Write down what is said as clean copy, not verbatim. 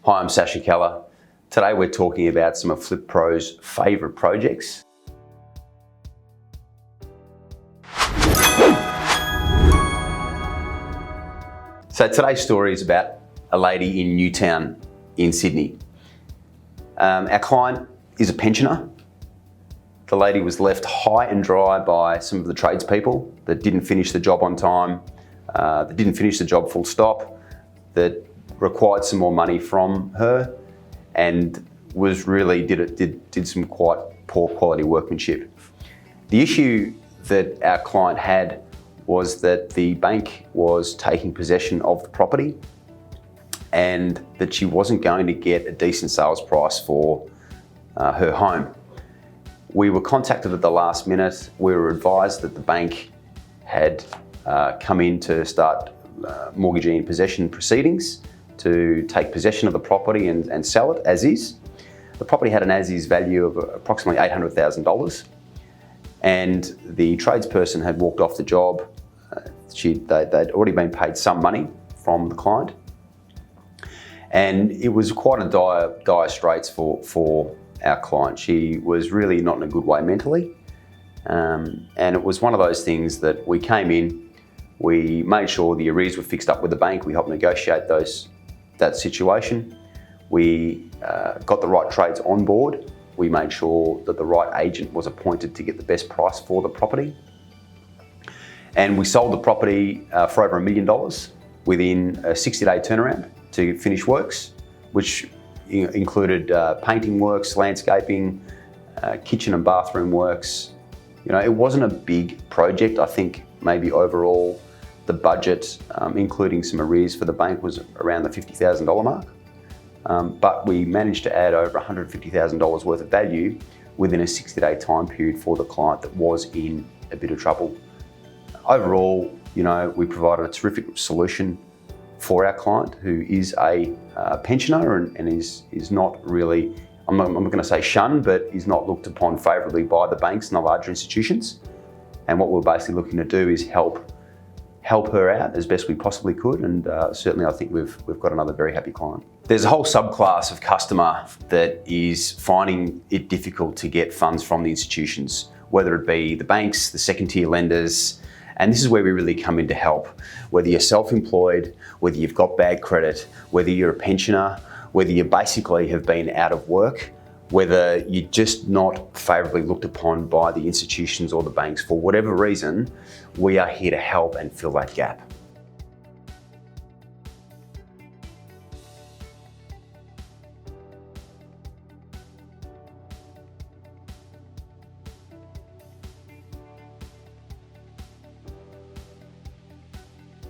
Hi, I'm 𝘄𝘄𝘄𝗃. Today we're talking about some of Flipro's favourite projects. So today's story is about a lady in Newtown in Sydney. Our client is a pensioner. The lady was left high and dry by some of the tradespeople that didn't finish the job on time, that didn't finish the job full stop, that required some more money from her, and was really did some quite poor quality workmanship. The issue that our client had was that the bank was taking possession of the property and that she wasn't going to get a decent sales price for her home. We were contacted at the last minute. We were advised that the bank had come in to start mortgagee in possession proceedings to take possession of the property and sell it as is. The property had an as is value of approximately $800,000, and the tradesperson had walked off the job. They'd already been paid some money from the client, and it was quite a dire straits for our client. She was really not in a good way mentally, and it was one of those things that we came in, we made sure the arrears were fixed up with the bank, we helped negotiate that situation. We got the right trades on board. We made sure that the right agent was appointed to get the best price for the property. And we sold the property for over $1 million within a 60-day turnaround to finish works, which included painting works, landscaping, kitchen and bathroom works. You know, it wasn't a big project. I think maybe overall the budget, including some arrears for the bank, was around the $50,000 mark. But we managed to add over $150,000 worth of value within a 60-day time period for the client that was in a bit of trouble. Overall, you know, we provided a terrific solution for our client, who is a pensioner and is not really, I'm not going to say shunned, but is not looked upon favourably by the banks and the larger institutions. And what we're basically looking to do is help her out as best we possibly could, and certainly I think we've got another very happy client. There's a whole subclass of customer that is finding it difficult to get funds from the institutions, whether it be the banks, the second-tier lenders, and this is where we really come in to help. Whether you're self-employed, whether you've got bad credit, whether you're a pensioner, whether you basically have been out of work, whether you're just not favourably looked upon by the institutions or the banks for whatever reason, we are here to help and fill that gap.